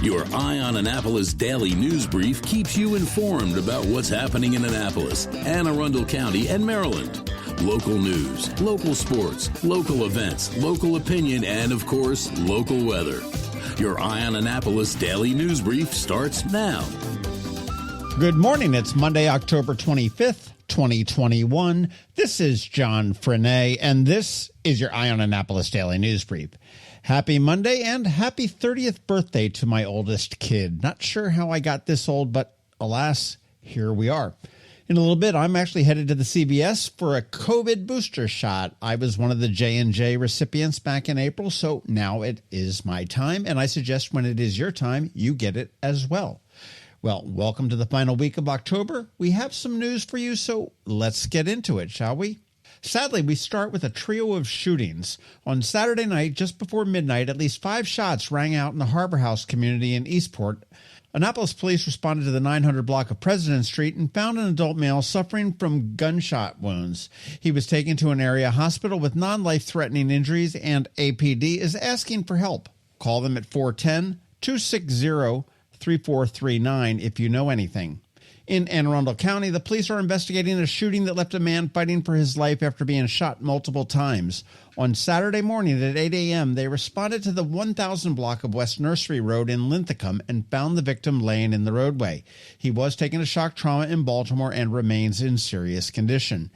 Your Eye on Annapolis daily news brief keeps you informed about what's happening in Annapolis and Arundel County and Maryland. Local news, local sports, local events, local opinion, and, of course, local weather. Your Eye on Annapolis daily news brief starts now. Good morning. It's Monday, October 25th, 2021. This is John Frenaye, and this is your Eye on Annapolis daily news brief. Happy Monday and happy 30th birthday to my oldest kid. Not sure how I got this old, but alas, here we are. In a little bit, I'm actually headed to the CVS for a COVID booster shot. I was one of the J&J recipients back in April, so now it is my time, and I suggest when it is your time, you get it as well. Well, welcome to the final week of October. We have some news for you, so let's get into it, shall we? Sadly, we start with a trio of shootings. On Saturday night, just before midnight, at least 5 shots rang out in the Harbor House community in Eastport. Annapolis police responded to the 900 block of President Street and found an adult male suffering from gunshot wounds. He was taken to an area hospital with non-life-threatening injuries, and APD is asking for help. Call them at 410-260-3439 if you know anything. In Arundel County, the police are investigating a shooting that left a man fighting for his life after being shot multiple times. On Saturday morning at 8 a.m., they responded to the 1000 block of West Nursery Road in Linthicum and found the victim laying in the roadway. He was taken to shock trauma in Baltimore and remains in serious condition.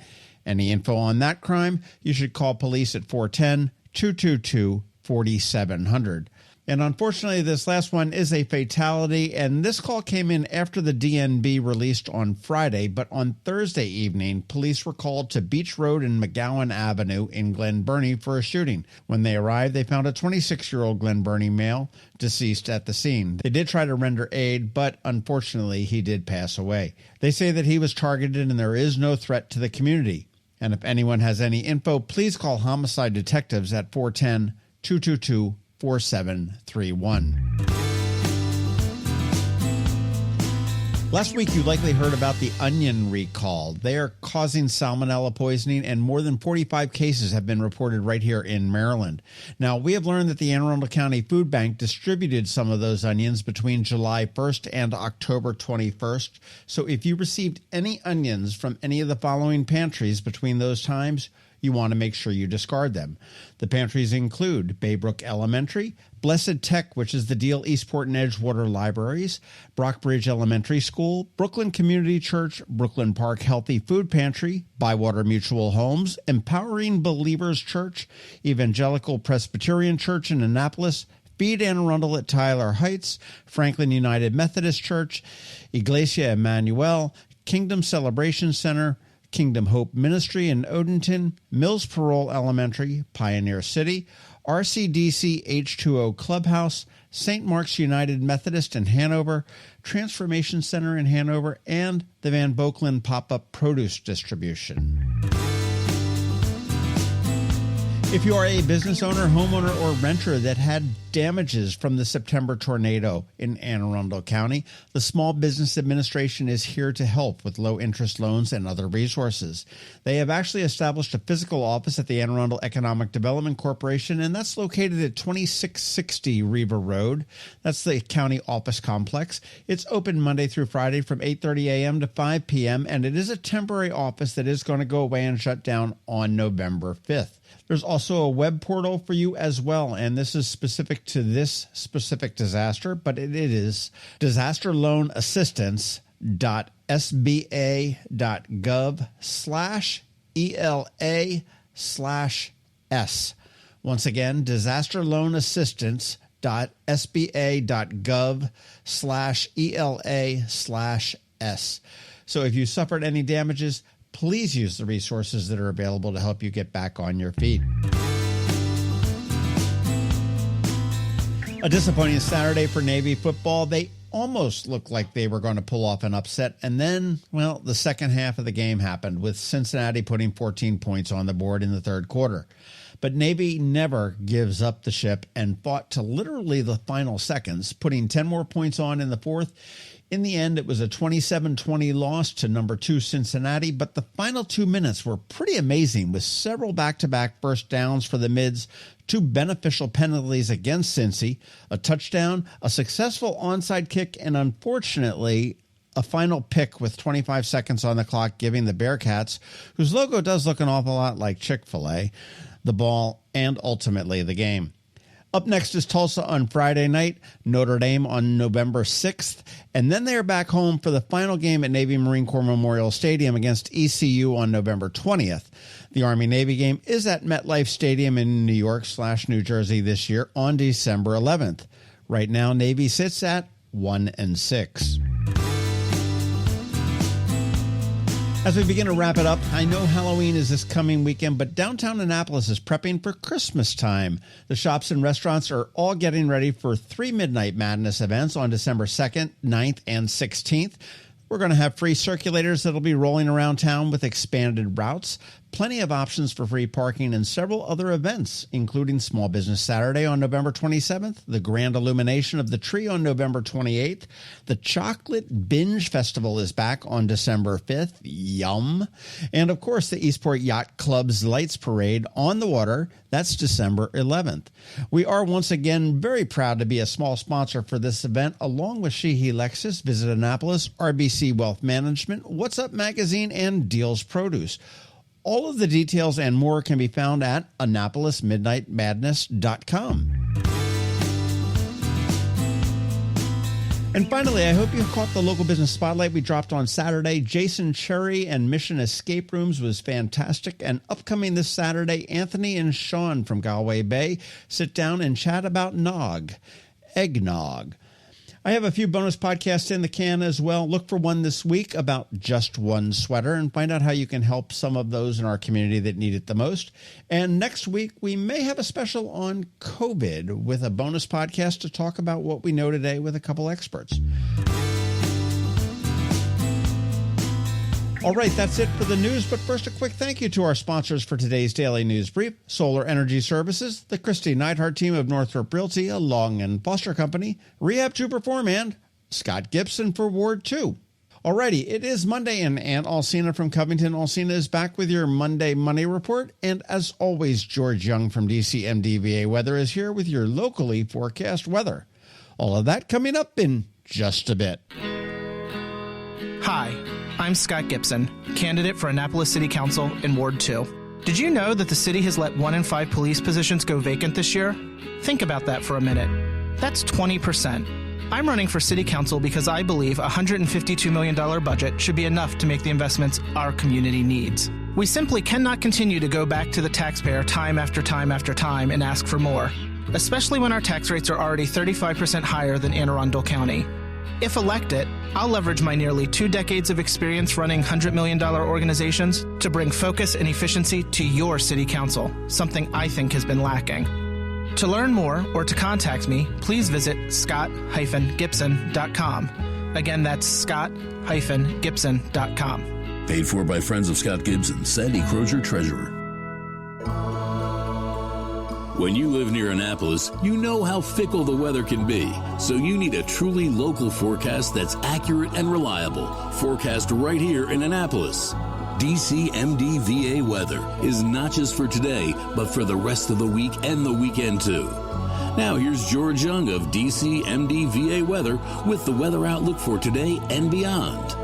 Any info on that crime, you should call police at 410-222-4700. And unfortunately, this last one is a fatality, and this call came in after the DNB released on Friday, but on Thursday evening, police were called to Beach Road and McGowan Avenue in Glen Burnie for a shooting. When they arrived, they found a 26-year-old Glen Burnie male deceased at the scene. They did try to render aid, but unfortunately, he did pass away. They say that he was targeted and there is no threat to the community. And if anyone has any info, please call homicide detectives at 410-222-4731. Last week, you likely heard about the onion recall. They are causing salmonella poisoning, and more than 45 cases have been reported right here in Maryland. Now, we have learned that the Anne Arundel County Food Bank distributed some of those onions between July 1st and October 21st. So if you received any onions from any of the following pantries between those times, you want to make sure you discard them. The pantries include Baybrook Elementary, Blessed Tech, which is the Deal Eastport and Edgewater Libraries, Brockbridge Elementary School, Brooklyn Community Church, Brooklyn Park Healthy Food Pantry, Bywater Mutual Homes, Empowering Believers Church, Evangelical Presbyterian Church in Annapolis, Feed Anne Arundel at Tyler Heights, Franklin United Methodist Church, Iglesia Emmanuel, Kingdom Celebration Center, Kingdom Hope Ministry in Odenton, Mills Parole Elementary, Pioneer City, RCDC H2O Clubhouse, St. Mark's United Methodist in Hanover, Transformation Center in Hanover, and the Van Boekelen Pop-Up Produce Distribution. If you are a business owner, homeowner, or renter that had damages from the September tornado in Anne Arundel County, the Small Business Administration is here to help with low-interest loans and other resources. They have actually established a physical office at the Anne Arundel Economic Development Corporation, and that's located at 2660 Riva Road. That's the county office complex. It's open Monday through Friday from 8:30 a.m. to 5 p.m., and it is a temporary office that is going to go away and shut down on November 5th. There's also a web portal for you as well, and this is specific to this specific disaster, but it is disasterloanassistance.sba.gov/ELA/S. Once again, disasterloanassistance.sba.gov/ELA/S. So if you suffered any damages, please use the resources that are available to help you get back on your feet. A disappointing Saturday for Navy football. They almost looked like they were going to pull off an upset, and then, well, the second half of the game happened, with Cincinnati putting 14 points on the board in the third quarter. But Navy never gives up the ship and fought to literally the final seconds, putting 10 more points on in the fourth. In the end, it was a 27-20 loss to number 2 Cincinnati, but the final 2 minutes were pretty amazing, with several back-to-back first downs for the Mids, 2 beneficial penalties against Cincy, a touchdown, a successful onside kick, and unfortunately, a final pick with 25 seconds on the clock, giving the Bearcats, whose logo does look an awful lot like Chick-fil-A, the ball and ultimately the game. Up next is Tulsa on Friday night, Notre Dame on November 6th, and then they are back home for the final game at Navy Marine Corps Memorial Stadium against ECU on November 20th. The Army-Navy game is at MetLife Stadium in New York/New Jersey this year on December 11th. Right now, Navy sits at 1-6. As we begin to wrap it up, I know Halloween is this coming weekend, but downtown Annapolis is prepping for Christmas time. The shops and restaurants are all getting ready for 3 Midnight Madness events on December 2nd, 9th, and 16th. We're going to have free circulators that'll be rolling around town with expanded routes, plenty of options for free parking, and several other events, including Small Business Saturday on November 27th, the Grand Illumination of the Tree on November 28th, the Chocolate Binge Festival is back on December 5th, yum, and of course the Eastport Yacht Club's Lights Parade on the water, that's December 11th. We are once again very proud to be a small sponsor for this event, along with Sheehy Lexus, Visit Annapolis, RBC Wealth Management, What's Up Magazine, and Deals Produce. All of the details and more can be found at AnnapolisMidnightMadness.com. And finally, I hope you caught the local business spotlight we dropped on Saturday. Jason Cherry and Mission Escape Rooms was fantastic. And upcoming this Saturday, Anthony and Sean from Galway Bay sit down and chat about eggnog. I have a few bonus podcasts in the can as well. Look for one this week about just one sweater and find out how you can help some of those in our community that need it the most. And next week, we may have a special on COVID with a bonus podcast to talk about what we know today with a couple experts. All right, that's it for the news. But first, a quick thank you to our sponsors for today's Daily News Brief: Solar Energy Services, the Kristi Neidhardt Team of Northrop Realty, a Long and Foster Company, Rehab to Perform, and Scott Gibson for Ward 2. Alrighty, it is Monday, and Aunt Alcina from Covington Alcina is back with your Monday Money Report. And as always, George Young from DCMDVA Weather is here with your locally forecast weather. All of that coming up in just a bit. Hi, I'm Scott Gibson, candidate for Annapolis City Council in Ward 2. Did you know that the city has let 1 in 5 police positions go vacant this year? Think about that for a minute. That's 20%. I'm running for city council because I believe a $152 million budget should be enough to make the investments our community needs. We simply cannot continue to go back to the taxpayer time after time after time and ask for more, especially when our tax rates are already 35% higher than Anne Arundel County. If elected, I'll leverage my nearly 2 decades of experience running $100 million organizations to bring focus and efficiency to your city council, something I think has been lacking. To learn more or to contact me, please visit scott-gibson.com. Again, that's scott-gibson.com. Paid for by Friends of Scott Gibson, Sandy Crozier, Treasurer. When you live near Annapolis, you know how fickle the weather can be. So you need a truly local forecast that's accurate and reliable. Forecast right here in Annapolis. DCMDVA Weather is not just for today, but for the rest of the week and the weekend too. Now here's George Young of DCMDVA Weather with the weather outlook for today and beyond.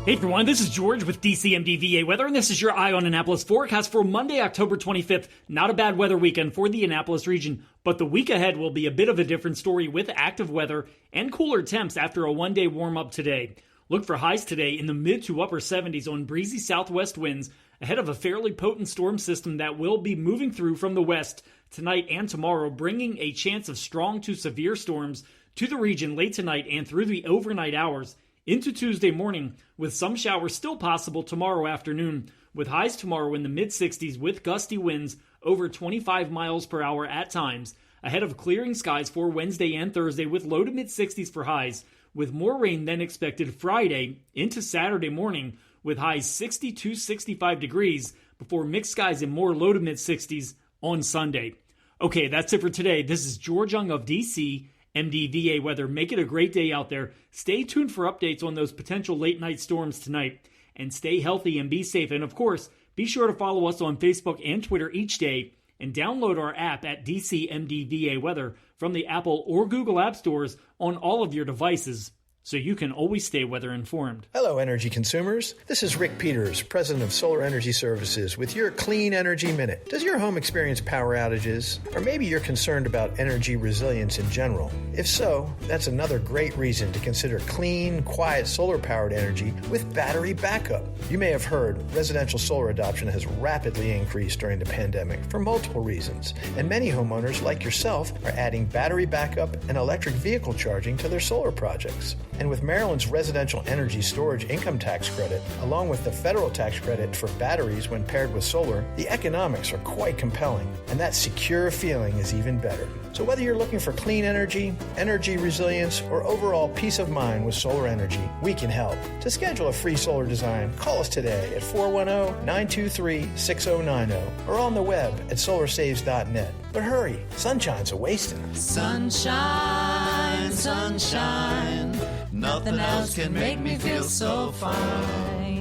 Hey everyone, this is George with DCMDVA Weather, and this is your Eye on Annapolis forecast for Monday, October 25th. Not a bad weather weekend for the Annapolis region, but the week ahead will be a bit of a different story with active weather and cooler temps after a one-day warm-up today. Look for highs today in the mid to upper 70s on breezy southwest winds ahead of a fairly potent storm system that will be moving through from the west tonight and tomorrow, bringing a chance of strong to severe storms to the region late tonight and through the overnight hours into Tuesday morning, with some showers still possible tomorrow afternoon, with highs tomorrow in the mid-60s with gusty winds over 25 miles per hour at times, ahead of clearing skies for Wednesday and Thursday with low to mid-60s for highs, with more rain than expected Friday into Saturday morning, with highs 60 to 65 degrees before mixed skies and more low to mid-60s on Sunday. Okay, that's it for today. This is George Young of DC MDVA Weather. Make it a great day out there. Stay tuned for updates on those potential late night storms tonight. And stay healthy and be safe. And of course, be sure to follow us on Facebook and Twitter each day and download our app at DCMDVA Weather from the Apple or Google App Stores on all of your devices, so you can always stay weather informed. Hello, energy consumers. This is Rick Peters, president of Solar Energy Services, with your Clean Energy Minute. Does your home experience power outages? Or maybe you're concerned about energy resilience in general? If so, that's another great reason to consider clean, quiet solar-powered energy with battery backup. You may have heard residential solar adoption has rapidly increased during the pandemic for multiple reasons, and many homeowners, like yourself, are adding battery backup and electric vehicle charging to their solar projects. And with Maryland's residential energy storage income tax credit, along with the federal tax credit for batteries when paired with solar, the economics are quite compelling, and that secure feeling is even better. So whether you're looking for clean energy, energy resilience, or overall peace of mind with solar energy, we can help. To schedule a free solar design, call us today at 410-923-6090 or on the web at solarsaves.net. But hurry, sunshine's a-wasting. Sunshine, sunshine, nothing else can make me feel so fine.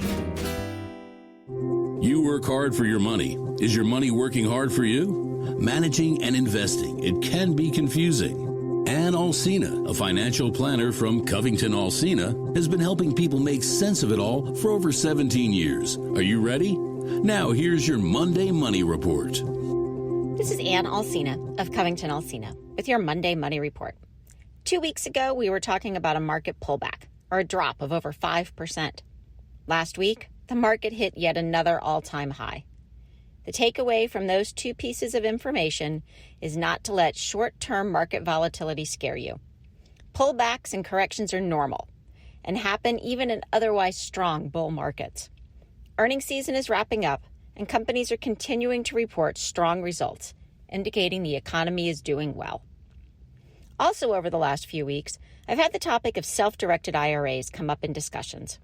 You work hard for your money. Is your money working hard for you? Managing and investing, it can be confusing. Ann Alsina, a financial planner from Covington Alsina, has been helping people make sense of it all for over 17 years. Are you ready? Now here's your Monday Money Report. This is Ann Alsina of Covington Alsina with your Monday Money Report. 2 weeks ago, we were talking about a market pullback, or a drop of over 5%. Last week, the market hit yet another all-time high. The takeaway from those two pieces of information is not to let short-term market volatility scare you. Pullbacks and corrections are normal and happen even in otherwise strong bull markets. Earnings season is wrapping up, and companies are continuing to report strong results, indicating the economy is doing well. Also, over the last few weeks, I've had the topic of self-directed IRAs come up in discussions.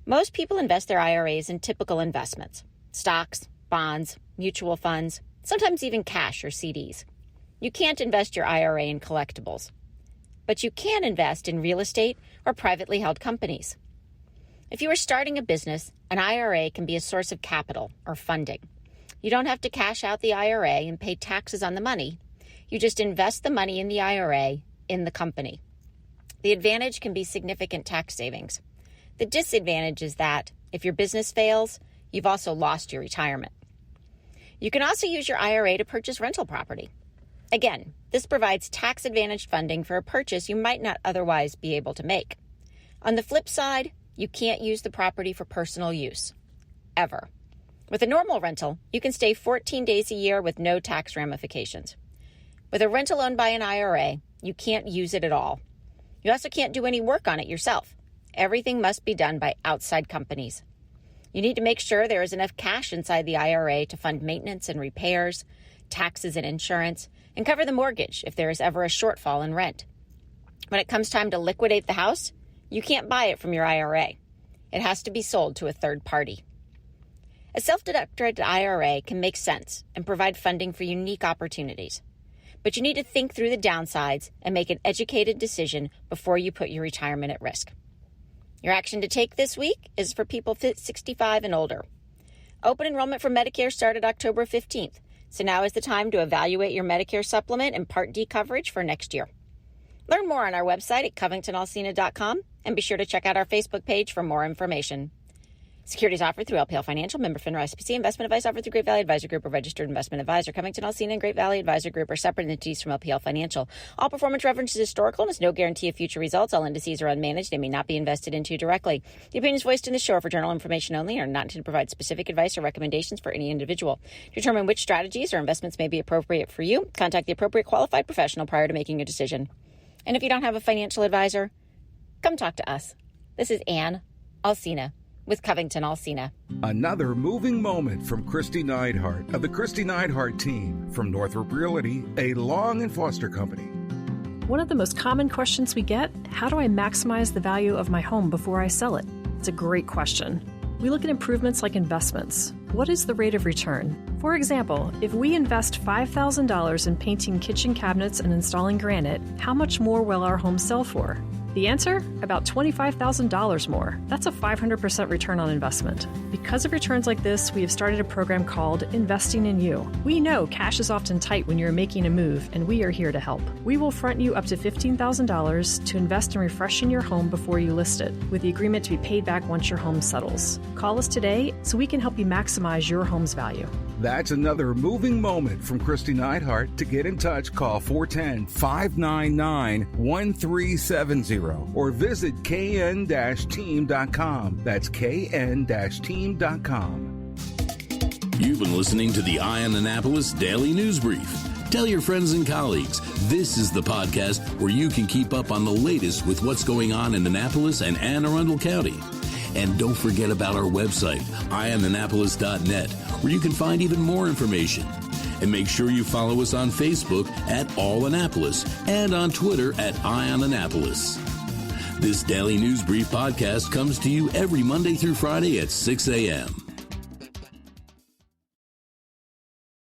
Most people invest their IRAs in typical investments: stocks, bonds, mutual funds, sometimes even cash or CDs. You can't invest your IRA in collectibles, but you can invest in real estate or privately held companies. If you are starting a business, an IRA can be a source of capital or funding. You don't have to cash out the IRA and pay taxes on the money. You just invest the money in the IRA in the company. The advantage can be significant tax savings. The disadvantage is that if your business fails, you've also lost your retirement. You can also use your IRA to purchase rental property. Again, this provides tax-advantaged funding for a purchase you might not otherwise be able to make. On the flip side, you can't use the property for personal use, ever. With a normal rental, you can stay 14 days a year with no tax ramifications. With a rental owned by an IRA, you can't use it at all. You also can't do any work on it yourself. Everything must be done by outside companies. You need to make sure there is enough cash inside the IRA to fund maintenance and repairs, taxes and insurance, and cover the mortgage if there is ever a shortfall in rent. When it comes time to liquidate the house, you can't buy it from your IRA. It has to be sold to a third party. A self-directed IRA can make sense and provide funding for unique opportunities. But you need to think through the downsides and make an educated decision before you put your retirement at risk. Your action to take this week is for people 65 and older. Open enrollment for Medicare started October 15th, so now is the time to evaluate your Medicare supplement and Part D coverage for next year. Learn more on our website at covingtonalsina.com and be sure to check out our Facebook page for more information. Securities offered through LPL Financial, member FINRA SPC. Investment advice offered through Great Valley Advisor Group, a registered investment advisor. Covington Alsina and Great Valley Advisor Group are separate entities from LPL Financial. All performance reference is historical and is no guarantee of future results. All indices are unmanaged. They may not be invested into directly. The opinions voiced in this show are for general information only and are not intended to provide specific advice or recommendations for any individual. To determine which strategies or investments may be appropriate for you, contact the appropriate qualified professional prior to making a decision. And if you don't have a financial advisor, come talk to us. This is Ann Alsina with Covington Alsina. Another moving moment from Kristi Neidhardt of the Kristi Neidhardt Team from Northrop Realty, a Long and Foster company. One of the most common questions we get, how do I maximize the value of my home before I sell it? It's a great question. We look at improvements like investments. What is the rate of return? For example, if we invest $5,000 in painting kitchen cabinets and installing granite, how much more will our home sell for? The answer? About $25,000 more. That's a 500% return on investment. Because of returns like this, we have started a program called Investing in You. We know cash is often tight when you're making a move, and we are here to help. We will front you up to $15,000 to invest in refreshing your home before you list it, with the agreement to be paid back once your home settles. Call us today so we can help you maximize your home's value. That's another moving moment from Kristi Neidhardt. To get in touch, call 410-599-1370 or visit kn-team.com. That's kn-team.com. You've been listening to the Eye on Annapolis Daily News Brief. Tell your friends and colleagues, this is the podcast where you can keep up on the latest with what's going on in Annapolis and Anne Arundel County. And don't forget about our website, eyeonannapolis.net, where you can find even more information. And make sure you follow us on Facebook at All Annapolis and on Twitter at Eye on Annapolis. This Daily News Brief podcast comes to you every Monday through Friday at 6 a.m.